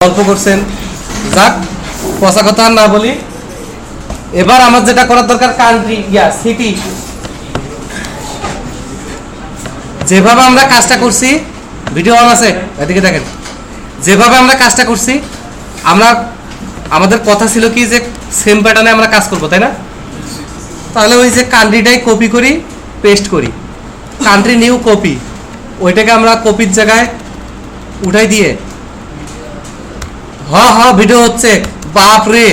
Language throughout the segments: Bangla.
গল্প করছেন, যাক পচা কথা আর না বলি। এবার আমার যেটা করার দরকার, কান্ট্রি সিটি, যেভাবে আমরা কাজটা করছি, ভিডিও অন আছে এদিকে দেখেন, যেভাবে আমরা কাজটা করছি, আমরা আমাদের কথা ছিল কি যে সেম প্যাটার্নে আমরা কাজ করব, তাই না? তাহলে ওই যে কান্ট্রিটাই কপি করি, পেস্ট করি, কান্ট্রি নিউ কপি, ওইটাকে আমরা কপির জায়গায় উঠাই দিয়ে ভিডিও হচ্ছে, বাপ রে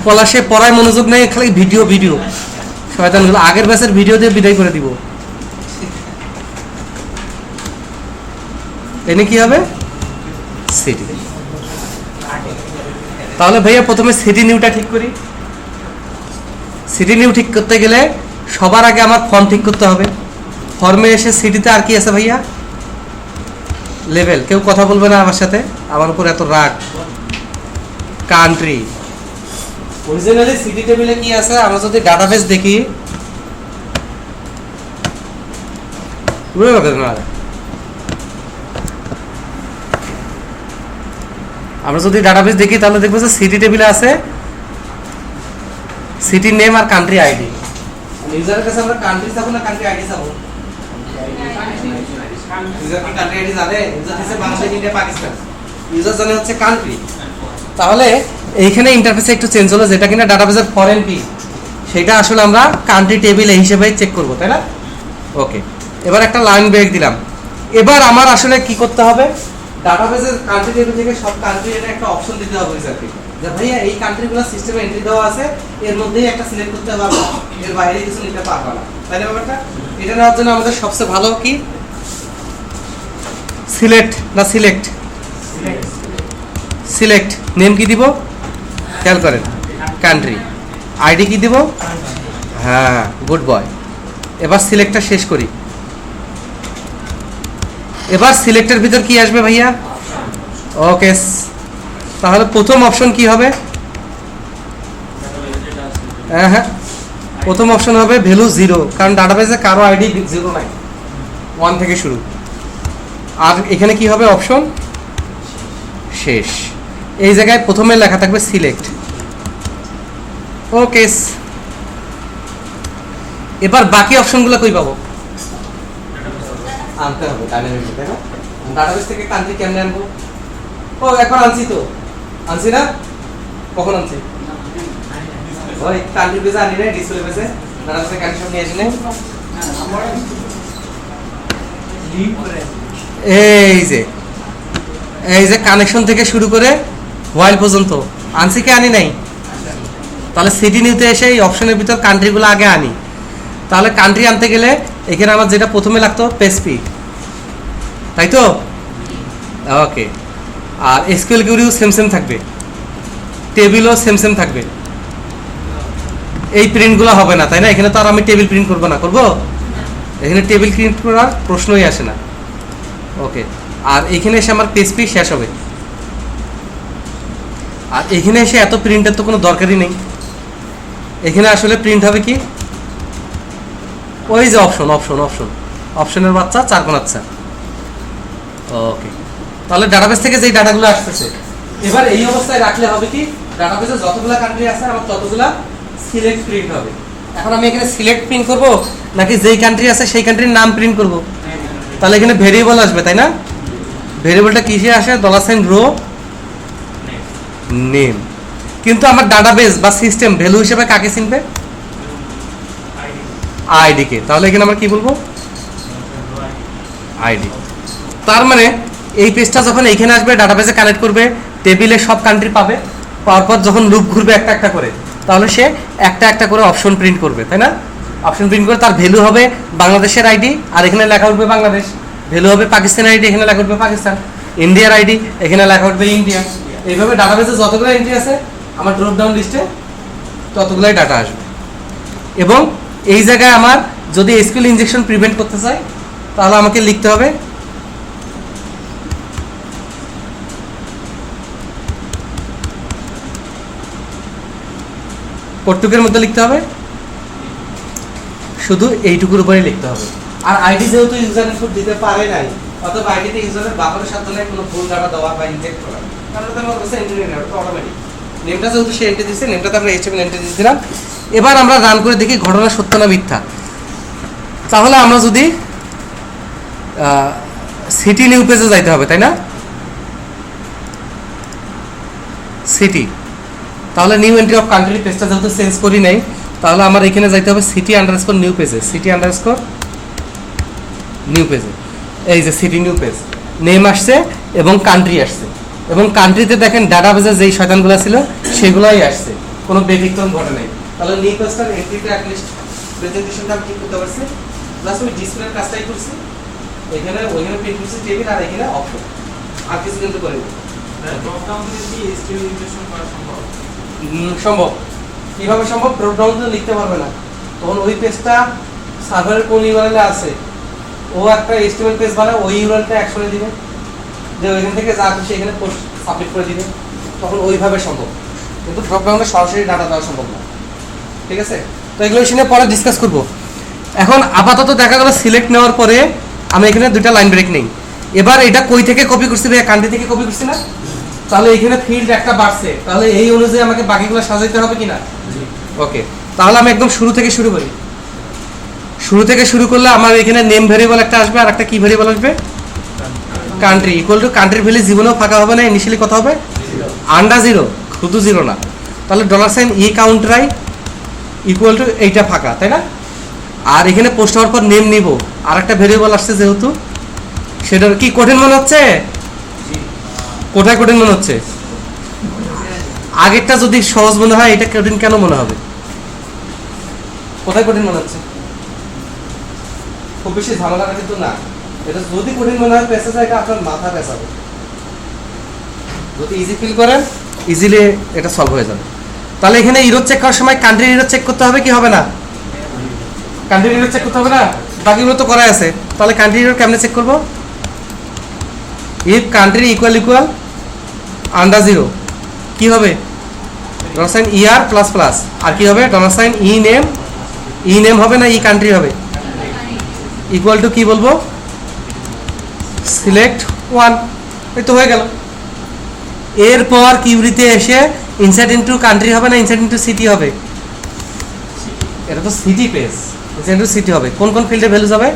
পলাশে পড়ায় মনোযোগ নেই, খালি ভিডিও ভিডিও, শয়তানগুলো আগের ব্যাচের ভিডিও দিয়ে বিদায় করে দিব। এনে কি হবে? সিটি। তাহলে ভাইয়া প্রথমে সিটি নিউটা ঠিক করি। সিটি নিউ ঠিক করতে গেলে সবার আগে আমার ফর্ম ঠিক করতে হবে। ফর্মে এসে সিটিতে আর কি আছে ভাইয়া? লেভেল। কেউ কথা বলবে না আমার সাথে, আমার উপর এত রাগ। কান্ট্রি, অরিজিনালি সিটি টেবিলে কি আছে? আমরা যদি ডাটাবেস দেখি, আমরা যদি ডাটাবেস দেখি তাহলে দেখবো যে সিটি টেবিলে আছে সিটি নেম আর কান্ট্রি আইডি। ইউজারের কাছে আমরা কান্ট্রি চাবো না কান্ট্রি আইডি চাবো? ইউজার কি কান্ট্রি আইডি জানে? ইউজার হচ্ছে বাংলাদেশ, ইন্ডিয়া, পাকিস্তান। ইউজার জানে হচ্ছে কান্ট্রি। তাহলে এইখানে ইন্টারফেসে একটু চেঞ্জ হলো, যেটা কিনা ডাটাবেসের ফরেন কি, সেটা আসলে আমরা কান্ট্রি টেবিলে হিসেবে চেক করব, তাই না? ওকে, এবার একটা লাইন ব্রেক দিলাম। এবার আমার আসলে কি করতে হবে? ডাটাবেসের কান্ট্রি টেবিল থেকে সব কান্ট্রি এটা একটা অপশন দিতে হবে স্যারকে, যে ভাইয়া এই কান্ট্রিগুলো সিস্টেমে এন্ট্রি দেওয়া আছে, এর মধ্যেই একটা সিলেক্ট করতে হবে, এর বাইরে কিছু নিতে পারবে না, তাই না ব্যাপারটা? এটা নেওয়ার জন্য আমাদের সবচেয়ে ভালো কি, সিলেক্ট না সিলেক্ট? সিলেক্ট। নেম কি দিব? খেয়াল করেন, কান্ট্রি। আইডি কি দিব? হ্যাঁ, গুড বয়। এবার সিলেক্টটা শেষ করি। এবার সিলেক্টের ভিতর কি আসবে ভাইয়া? ওকে, তাহলে প্রথম অপশন কি হবে? হ্যাঁ, প্রথম অপশন হবে ভ্যালু 0, কারণ ডাটাবেসে কারো আইডি 0 নাই, 1 থেকে শুরু। আর এখানে কি হবে? অপশন শেষ। এই জায়গায় প্রথমে লেখা থাকবে সিলেক্ট। ওকে, এবার বাকি অপশনগুলো কই পাবো? আনতে হবে ডাইনামিকলি, তাই না? ডাটাবেস থেকে কান্ট্রি কেমনে আনবো? ও এখন আনছি তো, আনছি না? কখন আনছি? ওই কান্ট্রি বেজে আনি না, ডিসপ্লে বেজে ডাটাবেসে কান্ট্রি সব নিয়ে আসি না। এই যে কানেকশন থেকে শুরু করে হোয়াইল পর্যন্ত আনছি কি আনি নাই? তাহলে সিটি নিউতে এসে এই অপশনের ভিতর কান্ট্রিগুলো আগে আনি। তাহলে কান্ট্রি আনতে গেলে এখানে আমার যেটা প্রথমে লাগতো পেসপি, তাই তো? ওকে, আর এসকিউএল কিউরিও সেম থাকবে, টেবিলও সেম থাকবে। এই প্রিন্টগুলো হবে না, তাই না? এখানে তো আর আমি টেবিল প্রিন্ট করবো না, করবো? এখানে টেবিল প্রিন্ট করার প্রশ্নই আসে না। ওকে, আর এখানে এসে আমার পেসপি শেষ হবে। আর এখানে এসে এত প্রিন্টের তো কোনো দরকারই নেই। এখানে আসলে প্রিন্ট হবে কি, ওই যে অপশনের বাচ্চা 4 কোণ। আচ্ছা, ওকে, তাহলে ডাটাবেস থেকে যেই ডাটাগুলো আসতেছে এবার এই অবস্থায় রাখলে হবে কি, ডাটাবেসে যতগুলা কান্ট্রি আছে আমার ততগুলা সিলেক্ট প্রিন্ট হবে। এখন আমি এখানে সিলেক্ট প্রিন্ট করব নাকি যেই কান্ট্রি আছে সেই কান্ট্রির নাম প্রিন্ট করব? তাহলে এখানে ভেরিয়েবল আসবে, তাই না? ভেরিয়েবলটা কিসে আসে? $Row name. কিন্তু আমার ডাটাবেস বা সিস্টেম ভ্যালু হিসেবে কাকে চিনবে? আইডি কে। তাহলে এখানে আমরা কি বলবো? আইডি। তার মানে এই পেজটা যখন এইখানে আসবে, ডাটাবেসে কানেক্ট করবে, টেবিলে সব কান্ট্রি পাবে, পাওয়ার পর যখন লুপ ঘুরবে একটা একটা করে, তাহলে সে একটা একটা করে অপশন প্রিন্ট করবে, তাই না? অপশন প্রিন্ট করে তার ভ্যালু হবে বাংলাদেশের আইডি, আর এখানে লেখা উঠবে বাংলাদেশ। ভ্যালু হবে পাকিস্তান আইডি, এখানে লেখা উঠবে পাকিস্তান। ইন্ডিয়ার আইডি, এখানে লেখা উঠবে ইন্ডিয়া। এইভাবে ডাটাবেসে যতগুলো এন্ট্রি আছে আমার ড্রপ ডাউন লিস্টে ততগুলাই ডাটা আসবে। এবং এই জায়গায় আমার যদি এসকিউএল ইনজেকশন প্রিভেন্ট করতে চাই, তাহলে আমাকে লিখতে হবে কর্তুকের মধ্যে লিখতে হবে, শুধু এইটুকুর উপরে লিখতে হবে। আর আইডি যেহেতু ইউজার ইনপুট দিতে পারে নাই, অথবা আইডিতে ইউজারের বাফারের সাথে কোনো ভুল ডাটা দেওয়া বা ইনজেক্ট করা, কারণ এটা আমার কাছে এন্ট্রি নেই, এটা অটোমেটিক। নেমটা যেহেতু সে এন্ট্রি দিয়েছে, নেমটাতে আমরা HTML এন্ট্রি দিয়েছিলাম। এবার আমরা রান করে দেখি ঘটনা সত্য না মিথ্যা। তাহলে আমরা যদি সিটি নিউ পেজে যাইতে হবে, তাই না? সিটি, তাহলে নিউ এন্ট্রি অফ কান্ট্রি পেজটা যেহেতু চেঞ্জ করি নাই, তাহলে আমার এখানে যাইতে হবে সিটি আন্ডারস্কোর নিউ পেজে, সিটি আন্ডারস্কোর নিউ পেজে। এই যে সিটি নিউ পেজ, নেম আসছে এবং কান্ট্রি আসছে, এবং কান্ট্রিতে দেখেন ডাটাবেজে যেই শয়তানগুলো ছিল সেগুলোই আসছে, কোনো ব্যতিক্রম ঘটে নাই। তাহলে নিউ পেজটার এন্ট্রিটা অ্যাটলিস্ট প্রেজেন্টেশনটা আমি ঠিক করতে পারছি, প্লাস আমি ডিসপ্লের কাজটাই করছি। এখানে ওইখানে প্রিন্ট করছি টেবিল, আর এখানে অপশন, আর কিছু কিন্তু করিনি। সম্ভব। কিভাবে সম্ভব? ড্রপ ডাউন তো লিখতে পারবে না, তখন ওই পেজটা সার্ভারের কোন ইউআরএলে আছে, ও একটা HTML পেজ বানায়, ওই ইউআরএলটা অ্যাকশনে দিবে, যে ওইখান থেকে যা খুশি এখানে পোস্ট সাবমিট করে দিবে, তখন ওইভাবে সম্ভব। কিন্তু ড্রপ ডাউনে সরাসরি ডাটা দেওয়া সম্ভব না। ঠিক আছে, তো এগুলো এসে পরে ডিসকাস করব। এখন আপাতত দেখা গেল সিলেক্ট নেওয়ার পরে আমি এখানে দুইটা লাইন ব্রেক নেই। এবার এটা কই থেকে কপি করছি? ভাই কান্ট্রি থেকে কপি করছি না? তাহলে এখানে ফিল্ড একটা বাড়ছে, তাহলে এই অনুযায়ী আমাকে বাকিগুলো সাজাইতে হবে কিনা? ওকে, তাহলে আমি একদম শুরু থেকে শুরু করি। শুরু থেকে শুরু করলে আমার এখানে নেম ভেরিয়েবল একটা আসবে, আর একটা কি ভেরিয়েবল আসবে? কান্ট্রি ইকুয়াল টু কান্ট্রির ভ্যালু জীবনেও ফাঁকা হবে না, ইনিশিয়ালি কত হবে? আন্ডার জিরো, শুধু জিরো না। তাহলে $ই কাউন্টরাই ইকুয়াল টু এইটা ফাঁকা, তাই না? আর এখানে পোস্ট হওয়ার পর নেম নিব, আর একটা ভেরিয়েবল আসছে যেহেতু, সেটার কি কঠিন মনে হচ্ছে? কোথায় কঠিন মনে হচ্ছে? আগেরটা যদি সহজ মনে হয়, এটা কঠিন কেন মনে হবে? কোথায় কঠিন মনে হচ্ছে? খুব বেশি ঝামেলাটা কিন্তু না। এটা যদি কঠিন মনে হয় পেঁচা যায়, এটা আপনার মাথা পেঁচাবে। যদি ইজি ফিল করেন, ইজিলি এটা সলভ হয়ে যাবে। তাহলে এখানে ইরো চেক করার সময় কান্ট্রি ইরো চেক করতে হবে কি হবে না? কান্ট্রি ইরো চেক করতে হবে না? বাকিগুলো তো করা আছে। তাহলে কান্ট্রি ইরো কেমনে চেক করব? If country equal equal under zero, কি হবে? $সাইন ER প্লাস প্লাস, আর কি হবে? $সাইন ই নেম, ই নেম হবে না ই কান্ট্রি হবে, ইকুয়াল টু কি বলবো? Select one. এই তো হয়ে গেল। এরপর কিউরিতে এসে ইনসার্ট ইনটু কান্ট্রি হবে না ইনসার্ট ইনটু সিটি হবে? এটা তো city page, insert into city হবে। কোন কোন ফিল্ডে ভ্যালু যাবে?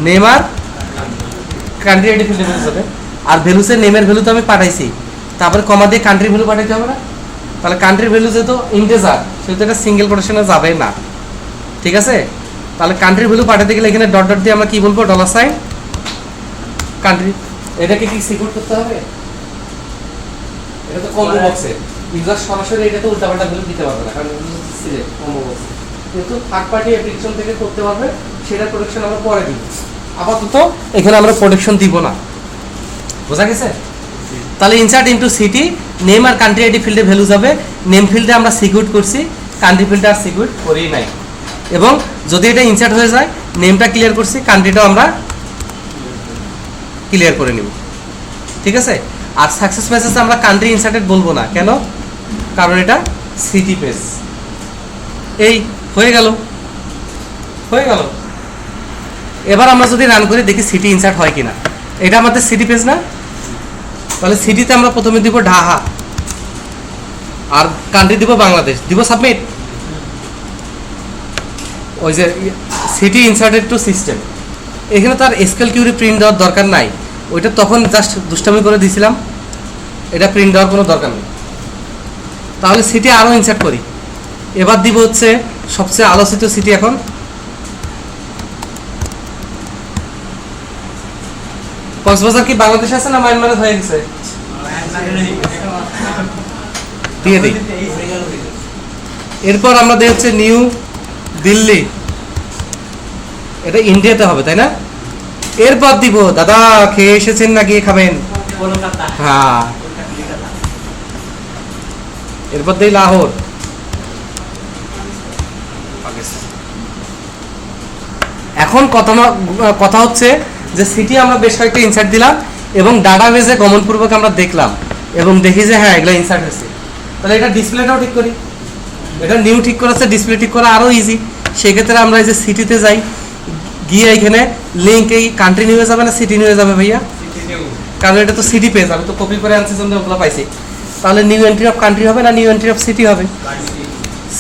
নেম আর কান্ট্রি আইডি ফিল্ডে ভ্যালু যাবে। আর ভ্যালুসের নেমের ভ্যালু তো আমি পাঠাইছি, তারপরে কমা দিয়ে কান্ট্রি ভ্যালু পাঠাইতে হবে না? তাহলে কান্ট্রির ভ্যালু যেহেতু ইন্টিজার, সেহেতু এটা সিঙ্গেল কোটেশনে যাবে না। ঠিক আছে, তাহলে কান্ট্রির ভ্যালু পাঠাতে গেলে এখানে ডট ডট দিয়ে আমরা কি বলবো? $Sign country. এটাকে কি সিকিউর করতে হবে? এটা তো কম্বো বক্সে, ইউজার সরাসরি এটাতে উল্টাপাল্টা ভ্যালু দিতে পারবে না, কারণ সিলেক্ট কম্বো বক্স। কিন্তু থার্ড পার্টি অ্যাপ্লিকেশন থেকে করতে পারবে, সেটা প্রোটেকশন আমরা পরে দিব। আপাতত এখানে আমরা প্রোটেকশন দিব না। বোঝা গেছে? তাহলে ইনসার্ট ইনটু সিটি, নেম আর কান্ট্রি আইডি ফিল্ডে ভ্যালু যাবে। নেম ফিল্ডে আমরা সিকিউর করছি, কান্ট্রি ফিল্ডে আর সিকিউর করি নাই। এবং যদি এটা ইনসার্ট হয়ে যায়, নেমটা ক্লিয়ার করছি, কান্ট্রিটাও আমরা ক্লিয়ার করে নিব। ঠিক আছে? আর সাকসেস মেসেজে আমরা কান্ট্রি ইনসার্টেড বলবো না, কেন? কারণ এটা সিটি পেজ। এই হয়ে গেল, হয়ে গেল। এবার আমরা যদি রান করি দেখি সিটি ইনসার্ট হয় কিনা। এটা আমাদের সিটি পেজ না? তাহলে সিটিতে আমরা প্রথমে দিব ঢাহা, আর কান্ট্রি দিব বাংলাদেশ, দিব সাবমিট। ওই যে সিটি ইনসার্টেড টু সিস্টেম, এখানে তো আর এসকিউএল কিউরি প্রিন্ট দেওয়ার দরকার নাই, ওইটা তখন জাস্ট দুষ্টামি করে দিয়েছিলাম, এটা প্রিন্ট দেওয়ার কোনো দরকার নেই। তাহলে সিটি আরও ইনসার্ট করি। এবার দিব হচ্ছে সবচেয়ে আলোচিত সিটি। এখন কক্সবাজার কি বাংলাদেশ আছে না মায়ানমারে হয়ে গেছে? দিয়ে দিই। এরপর আমরা দিয়ে হচ্ছে নিউ দিল্লি, এটা ইন্ডিয়াতে হবে তাই না? এরপর দিব দাদা খেয়ে এসেছেন না গিয়ে খাবেন? হ্যাঁ, এরপর দিই লাহোর। এখন কথা হচ্ছে যে সিটি আমরা বেশ কয়েকটা ইনসার্ট দিলাম এবং ডাটাবেজে গমনপূর্বক আমরা দেখলাম এবং দেখি যে হ্যাঁ এগুলো ইনসার্ট হয়েছে। তাহলে এটা ডিসপ্লেটাও ঠিক করি। এটা নিউ ঠিক করা আছে, ডিসপ্লে ঠিক করা আরও ইজি। সেক্ষেত্রে আমরা এই যে সিটিতে যাই, গিয়ে এখানে লিঙ্ক এই কান্ট্রি নিয়ে যাবে না সিটি নিয়ে যাবে ভাইয়া? কারণ এটা তো সিটি পেজ, আমি তো কপি করে আনছি জন্য ওগুলো পাইছি। তাহলে নিউ এন্ট্রি অফ কান্ট্রি হবে না নিউ এন্ট্রি অফ সিটি হবে?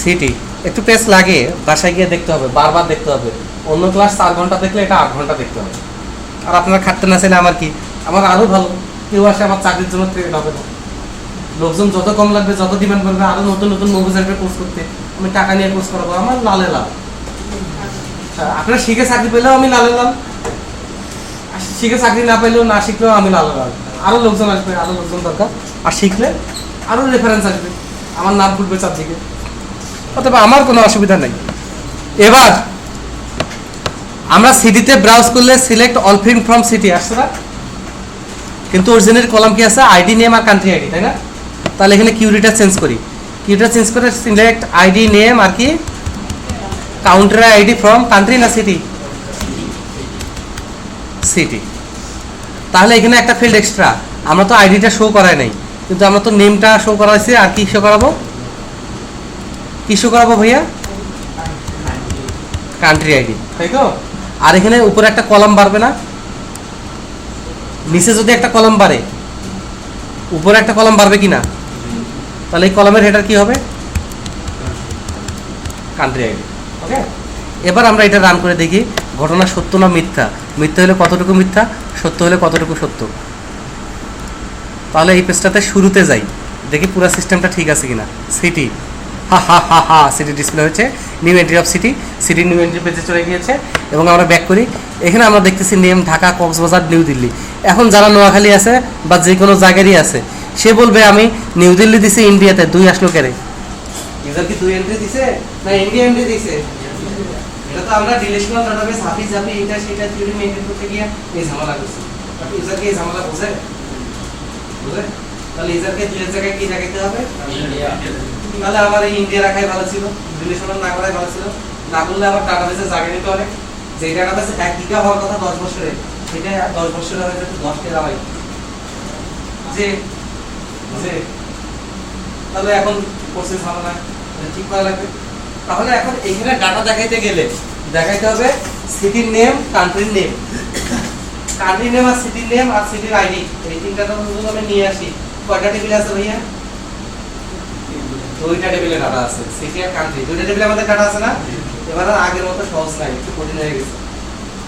সিটি। একটু পেজ লাগে, বাসায় গিয়ে দেখতে হবে, বারবার দেখতে হবে। অন্য ক্লাস 4 ঘন্টা দেখলে এটা 8 ঘন্টা দেখতে হবে। আর আপনারা খাটতে না চাইলে আমার কি, আমার আরও ভালো, কেউ আসে আমার চাকরির জন্য ট্রেন হবে না। লোকজন যত কম লাগবে, যত ডিমান্ড করবে, আরো নতুন নতুন মুভিজ আসবে কোর্স করতে, আমি টাকা নিয়ে কোর্স করাবো, আমার লালে লাল। আপনারা শিখে চাকরি পেলেও আমি লালে লাল, শিখে চাকরি না পেলেও, না শিখলেও আমি লালে লাল। আরো লোকজন আসবে, আরো লোকজন দরকার, আর শিখলে আরো রেফারেন্স আসবে, আমার নাম ফুটবে চারদিকে, অথবা আমার কোনো অসুবিধা নেই। এবার আমরা সিটিতে ব্রাউজ করলে select all field from city আসছে না, কিন্তু অরিজিনাল কলাম কি আছে? আইডি নেম আর কান্ট্রি আইডি, তাই না? তাহলে এখানে কিউরিটা চেঞ্জ করি, কিউরিটা চেঞ্জ করে সিলেক্ট আইডি নেম আর কি কাউন্টার আইডি ফ্রম কান্ট্রি না সিটি? সিটি। তাহলে এখানে একটা ফিল্ড এক্সট্রা, আমরা তো আইডিটা শো করাই নাই, কিন্তু আমরা তো নেমটা শো করাইছি। আর কি শো করাবো? কি শো করাবো ভাইয়া? কান্ট্রি আইডি, তাই তো? আর এখানে উপরে একটা কলাম বাড়বে না? নিচে যদি একটা কলাম বাড়ে, উপরে একটা কলাম বাড়বে কিনা? তাহলে এই কলামের হেডার কি হবে? Country ID. ওকে, এবার আমরা এটা রান করে দেখি ঘটনা সত্য না মিথ্যা। মিথ্যা হলে কতটুকু মিথ্যা, সত্য হলে কতটুকু সত্য। তাহলে এই পেজটাতে শুরুতে যাই, দেখি পুরো সিস্টেমটা ঠিক আছে কিনা। সিটি, হা হা হা হা, সিটি ডিসপ্লে হয়েছে। New entry of city, city new entry পেজে চলে গিয়েছে। এবং আমরা ব্যাক করি, এখানে আমরা দেখতেছি নেম ঢাকা, কক্সবাজার, নিউ দিল্লি। এখন যারা নোয়াখালী আছে বা যে কোনো জায়গারই আছে, সে বলবে আমি নিউ দিল্লি দিছি, ইন্ডিয়াতে 2 আসলো কেন? ইউজার কি 2 এন্ট্রি দিছে না ইন্ডিয়া এন্ট্রি দিছে? এটা তো আমরা রিলেশনাল ডাটাবেস হাফি জাপি এটা সেটা থিওরি মেইনটেইন করতে গিয়ে এই ঝামেলা করছি। বাট ইউজার কি এই ঝামেলা বোঝে? বুঝে? তাহলে ইউজারকে 2 এর জায়গায় কি রাখতে হবে? ইন্ডিয়া। তাহলে আমার এই ইন্ডিয়া রাখাই ভালো ছিল, রিলেশনাল না করাই ভালো ছিল। না করলে আবার ডাটাবেসে জায়গা নিতে হবে। যে ডাটাবেসে 1 গিগা হওয়ার কথা 10 বছরে, সেটা 10 বছরে হয়ে যাচ্ছে 10 টেরাবাইট। যে যে তাহলে এখন প্রসেস ঝামেলা ঠিক করা লাগবে। তাহলে এখন এখানে ডাটা দেখাইতে গেলে দেখাইতে হবে সিটির নেম, কান্ট্রির নেম, কান্ট্রি নেম আর সিটির নেম আর সিটির আইডি, এই তিনটা যদি আমি নিয়ে আসি, কয়টা টেবিল আছে ভাইয়া? 2টা টেবিলে ডাটা আছে, সিটি আর কান্ট্রি 2টা টেবিলে আমাদের ডাটা আছে না? এবার আর আগের মতো সহজ নাই, একটু কঠিন হয়ে গেছে।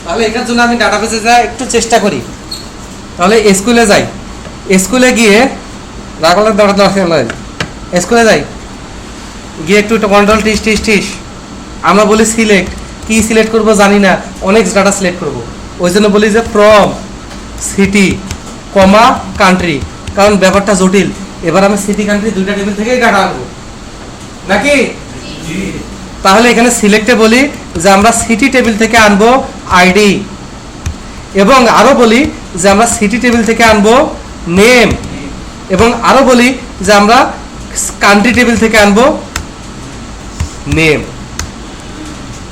তাহলে এটার জন্য আমি ডাটাবেসে যাই, একটু চেষ্টা করি। তাহলে স্কুলে যাই, স্কুলে গিয়ে রাগলের দরকার স্কুলে যাই, গিয়ে একটু কন্ট্রোল টিস টিস টিস, আমরা বলি সিলেক্ট। কি সিলেক্ট করব জানি না, অনেক ডাটা সিলেক্ট করব, ওই জন্য বলি যে ফ্রম সিটি কমা কান্ট্রি, কারণ ব্যাপারটা জটিল। এবার আমি সিটি কান্ট্রি 2টা টেবিল থেকেই ডাটা আনবো নাকি? তাহলে এখানে সিলেক্টে বলি যে আমরা সিটি টেবিল থেকে আনবো আইডি, এবং আরো বলি যে আমরা সিটি টেবিল থেকে আনবো নেম, এবং আরো বলি যে আমরা কান্ট্রি টেবিল থেকে আনবো নেম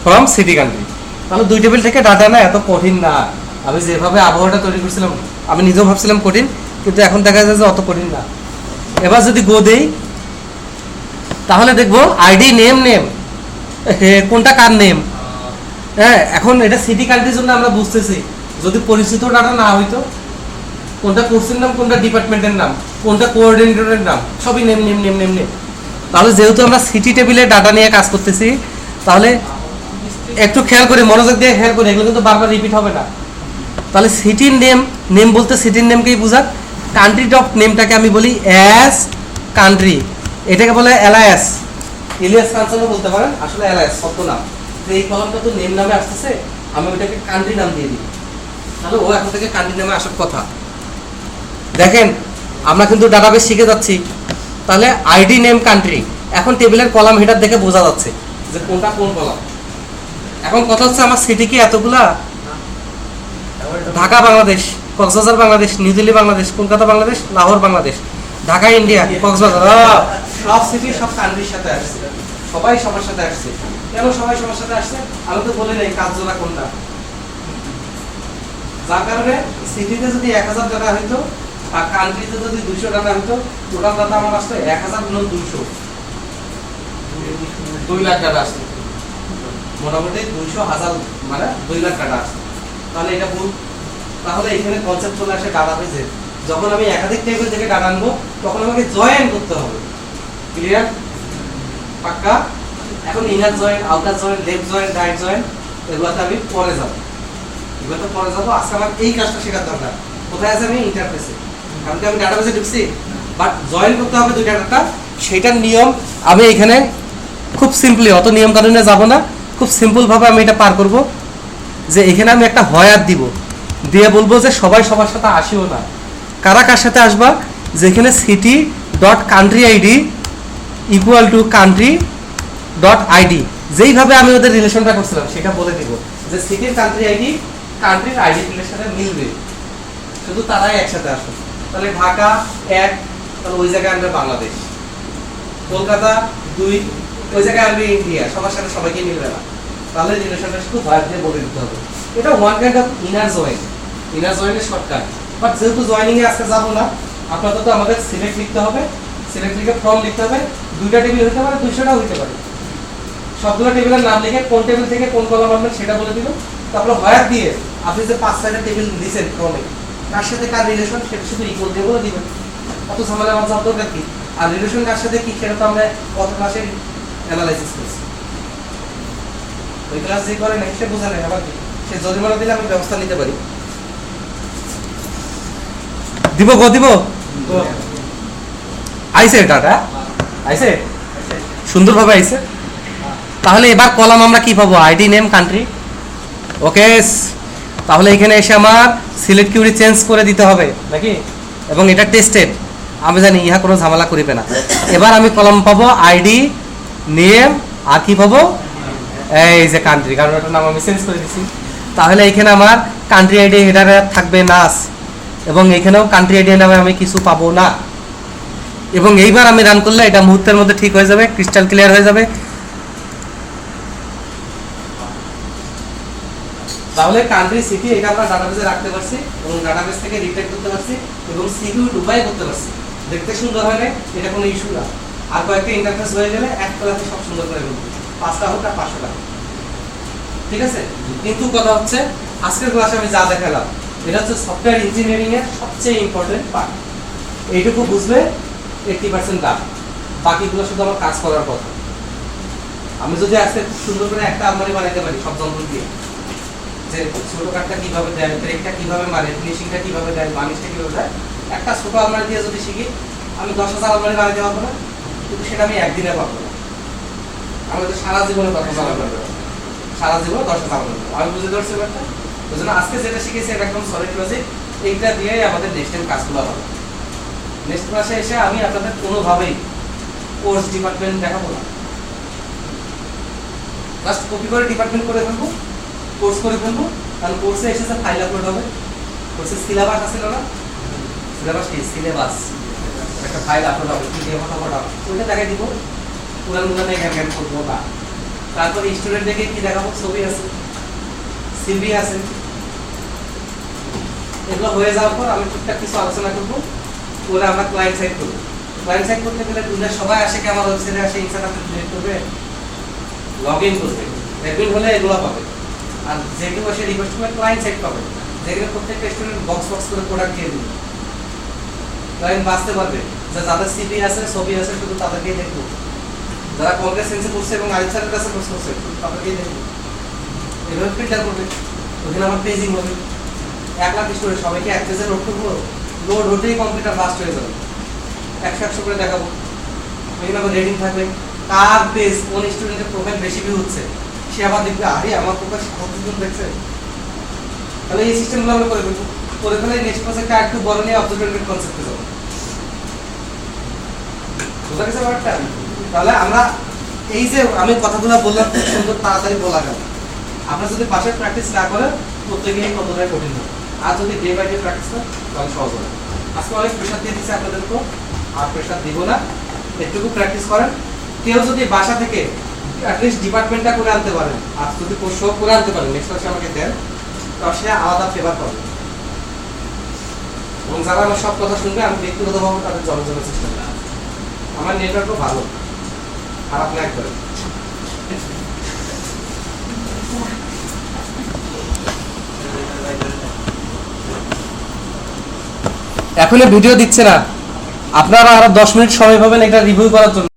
ফ্রম সিটি কান্ট্রি। তাহলে 2 টেবিল থেকে ডাটা না, এত কঠিন না। আমি যেভাবে আবহাওয়াটা তৈরি করছিলাম, আমি নিজেও ভাবছিলাম কঠিন, কিন্তু এখন দেখা যায় যে অত কঠিন না। এবার যদি গো দেই, তাহলে দেখবো আইডি নেম নেম, কোনটা কার নেম? হ্যাঁ, এখন এটা সিটি কান্ট্রির জন্য আমরা বুঝতেছি। যদি পরিচিত ডাটা না হইতো, কোনটা কোর্সের নাম, কোনটা ডিপার্টমেন্টের নাম, কোনটা কোঅর্ডিনেটরের নাম, সবই name name name name name. তাহলে যেহেতু আমরা সিটি টেবিলে ডাটা নিয়ে কাজ করতেছি, তাহলে একটু খেয়াল করে, মনোযোগ দিয়ে খেয়াল করে, এগুলো কিন্তু বারবার রিপিট হবে না। তাহলে সিটির নেম, নেম বলতে সিটির নেমকেই বোঝাক। কান্ট্রি অফ নেমটাকে আমি বলি অ্যাজ কান্ট্রি, এটাকে বলে এলআইএস, ইলিয়াস কাঞ্চনও বলতে পারেন, আসলে এলআইএস শব্দ নাম। এই কলমটা তো নেম নামে আসতেছে, আমি ওটাকে কান্ট্রি নাম দিয়ে দিই, তাহলে ও এখন থেকে কান্ট্রি নামে আসার কথা। দেখেন আমরা কিন্তু ডাটাবেস শিখে যাচ্ছি। তাহলে আইডি নেম কান্ট্রি, এখন টেবিলের কলাম হেডার দেখে বোঝা যাচ্ছে যে কোনটা কোন কলাম। এখন কথা হচ্ছে আমার সিটি কি এতগুলা? ঢাকা বাংলাদেশ, কক্সবাজার বাংলাদেশ, নিউ দিল্লি বাংলাদেশ, কলকাতা বাংলাদেশ, লাহোর বাংলাদেশ, ঢাকা ইন্ডিয়া, কক্সবাজার, সব সিটি সব কান্ট্রির সাথে আসছে, সবাই সবার সাথে আসছে। কেন সবাই সবার সাথে আসছে? আমি তো বলে নাই কাজজোড়া কোনটা। যার কারণে সিটিতে যদি 1000 ডাটা হইতো আর কান্ট্রিতে যদি 200 ডাটা হইতো, টোটাল ডাটা আমার আসতো 1000 গুণ 200, 2 লাখ ডাটা আসতো। মোটামুটি 200,000 মানে 2 লাখ ডাটা আসতো। তাহলে এটা ভুল। তাহলে এখানে কনসেপ্ট চলে আসে ডাটাবেসের, যখন আমি একাধিক টেবিল থেকে ডাটা আনবো তখন আমাকে জয়েন করতে হবে। ক্লিয়ার? পাক্কা? এখন inner join, outer join, left join, right join এগুলোতে আমি পরে যাব। এগুলোতে পরে যাব। আজকে আমার এই কাজটা শেখার দরকার। কোথায় আছে? আমি ইন্টারফেসে। কারণ কি আমি ডাটাবেসে ঢুকছি, বাট জয়েন করতে হবে দুইটা ডাটা। সেইটার নিয়ম আমি এখানে খুব সিম্পলি, অত নিয়ম কানুনে যাব না, খুব সিম্পল ভাবে আমি এটা পার করব। যে এখানে আমি একটা হয়াত দিব, দিয়ে বলবো যে সবাই সবার সাথে আসিও না, কারা কার সাথে আসবা, যেখানে city dot country ID equal to country dot ID, যেইভাবে আমি ওদের রিলেশনটা করছিলাম সেটা বলে দিব যে সিটির কান্ট্রি আইডি কান্ট্রির আইডি ফিল্ডের সাথে মিলবে, শুধু তারাই একসাথে আসবে। তাহলে ঢাকা 1, তাহলে ওই জায়গায় আমরা বাংলাদেশ। কলকাতা 2, ওই জায়গায় আমি ইন্ডিয়া। সবার সাথে সবাইকে মিলবে না, তাহলে রিলেশনটা শুধু ভাইব দিয়ে বলে দিতে হবে। এটা one kind of inner join. Inner জয়েনের শর্টকাট। বাট যেহেতু জয়েনিং এ আজকে যাবো না, আপাতত আমাদের সিলেক্ট লিখতে হবে। সিলেক্ট লিখে ফ্রম লিখতে হবে। দুইটা টেবিল হতে পারে, 200টাও হতে পারে। সবগুলো টেবিলের নাম লিখে কোন টেবিল থেকে কোন কলাম আনবেন সেটা বলে দিল। তারপর হয়ার দিয়ে আপনি যে 5-6টা টেবিল দিয়েছেন ক্রমে, কার সাথে কার রিলেশন সেটা শুধু ইকুয়াল দিয়ে বলে দিবেন। অত ঝামেলা আমার জানার দরকার কি? আর রিলেশন কার সাথে কি সেটা তো আমরা কত ক্লাসে অ্যানালাইসিস করছি। ওই ক্লাস যে করে না সে বোঝা নেই আবার কি, সে জরিমানা দিলে আমি ব্যবস্থা নিতে পারি। দিব গো দিব আইসে ডাটা আইসে সুন্দরভাবে আইসে। তাহলে এবার কলাম আমরা কি পাবো? ID, name, country. ওকে, তাহলে এখানে এসে আমার সিলেক্ট কিউরি চেঞ্জ করে দিতে হবে নাকি, এবং এটা টেস্টেড, আমি জানি ইহা কোনো ঝামেলা করিবে না। এবার আমি কলাম পাবো আইডি, নেম, আর কি পাবো? এই যে কান্ট্রি, কারণ ওটার নাম আমি চেঞ্জ করে দিচ্ছি। তাহলে এখানে আমার কান্ট্রি আইডি হেডারে থাকবে নাস, এবং এখানেও কান্ট্রি আইডি নামে আমি কিছু পাবো না। এবং এইবার আমি রান করলে এটা মুহূর্তের মধ্যে ঠিক হয়ে যাবে, ক্রিস্টাল ক্লিয়ার হয়ে যাবে। তাহলে কান্ট্রি, সিটি এটা আমরা ডাটাবেসে রাখতে পারছি, এবং ডাটাবেস থেকে রিটেক করতে পারছি, এবং সিকিউর উপায় করতে পারছি। দেখতে সুন্দর হয় না, এটা কোনো ইস্যু না। আর কয়েকটা ইন্টারফেস হয়ে গেলে এক ক্লাসে সব সুন্দর করে বলবো, 5টা হোক আর 500 টাকা, ঠিক আছে। কিন্তু কথা হচ্ছে আজকের ক্লাসে আমি যা দেখালাম এটা হচ্ছে সফটওয়্যার ইঞ্জিনিয়ারিং এর সবচেয়ে ইম্পর্টেন্ট পার্ট। এইটুকু বুঝলে 80% দাম, বাকিগুলো শুধু আমার কাজ করার কথা। আমি যদি আজকে সুন্দর করে একটা আলমারি বানাইতে পারি সব যন্ত্র দিয়ে, যে ছোট কাঠটা কিভাবে দেয়, ব্রেকটা কিভাবে মারে, ফিনিশিংটা কিভাবে দেয়, বানিশটা কিভাবে দেয়, একটা ছোট আলমারি দিয়ে যদি শিখি, আমি 10,000 আলমারি বানাইতে পারবো না, কিন্তু সেটা আমি একদিনে পারবো না। আমি তো সারা জীবনে 10,000 আলমারি পারবো, সারা জীবনে 10,000 আলমারি। আমি বুঝে ধরছি ব্যাপারটা। ওই জন্য আজকে যেটা শিখেছি এটা একদম সলিড লজিক, এইটা দিয়েই আমাদের নেক্সট টাইম কাজগুলো হবে। নেক্সট ক্লাসে এসে আমি আপনাদের কোনোভাবেই কোর্স ডিপার্টমেন্ট দেখাবো না, জাস্ট কপি করে ডিপার্টমেন্ট করে ফেলবো, কোর্স করে ফেলবো। কারণ কোর্সে এসেছে ফাইল আপলোড হবে, কোর্সের সিলেবাস আছে না, সিলেবাস কি সিলেবাস একটা ফাইল আপলোড হবে, পিডিএফ আপলোড হবে, ওইটা দেখাই দিব। পুরান মুরান জ্ঞান করবো না। তারপরে স্টুডেন্টদেরকে কি দেখাবো? ছবি আছে, সিভি আছে। এগুলো হয়ে যাওয়ার পর আমি টুকটাক কিছু আলোচনা করবো, ওরা আমরা ক্লায়েন্ট সাইড করবো। ক্লায়েন্ট সাইড করতে গেলে দুনিয়া সবাই আসে কি আমার ওয়েবসাইটে আসে ইনসাইট আপনি ক্রিয়েট করবে, লগ ইন করবে, অ্যাডমিন হলে এগুলো পাবে। আর যে কেউ এসে রিকোয়েস্ট করবে ক্লায়েন্ট সাইড পাবে, যেখানে প্রত্যেকটা স্টুডেন্ট বক্স বক্স করে প্রোডাক্ট দিয়ে দিবে। ক্লায়েন্ট বাঁচতে পারবে যে যাদের সিভি আছে, ছবি আছে, শুধু তাদেরকেই দেখবো। যারা কংগ্রেস সেন্সে করছে এবং আরিফ স্যারের কাছে কোর্স করছে তাদেরকেই দেখবো। এভাবে ফিল্টার করবে, ওখানে আমার পেজিং হবে। 1 লাখ স্টুডেন্ট সবাইকে এক পেজে লোড করবো, লোড হতেই কম্পিউটার বাস্ট হয়ে যাবে। 100 করে দেখাবো, ওইখানে আবার রেটিং থাকবে, কার পেজ কোন স্টুডেন্টের প্রোফাইল বেশি ভিউ হচ্ছে, সে আবার দেখবে আরে আমার প্রোফাইল কতজন দেখছে। তাহলে এই সিস্টেমগুলো আমরা করে ফেলবো, করে ফেলে নেক্সট প্রজেক্টে একটু বড় নিয়ে অবজারভেটরি কনসেপ্টে যাবো। বুঝা গেছে ব্যাপারটা? তাহলে আমরা এই যে আমি কথাগুলো বললাম খুব সুন্দর তাড়াতাড়ি বলা গেল, আপনারা যদি বাসায় প্র্যাকটিস না করেন প্রত্যেকেই কতটাই কঠিন হবে। আর যদি ডে বাই ডে প্র্যাকটিস করেন তাহলে সহজ হবে। আজকে অনেক প্রেশার দিয়ে দিচ্ছে আপনাদেরকেও, আর প্রেশার দিব না, একটুকু প্র্যাকটিস করেন। কেউ যদি বাসা থেকে অ্যাটলিস্ট ডিপার্টমেন্টটা করে আনতে পারেন, আর যদি কোর্স করে আনতে পারেন, নেক্সট ক্লাসে আমাকে দেন, তাহলে সে আলাদা ফেভার পাবে। এবং যারা আমার সব কথা শুনবে আমি ব্যক্তিগতভাবে তাদের জনজনের চেষ্টা করি। আমার নেটওয়ার্কও ভালো, খারাপ না একবারে। এখনই ভিডিও দিচ্ছে না, আপনারা আরো 10 মিনিট সময় পাবেন এটা রিভিউ করার জন্য।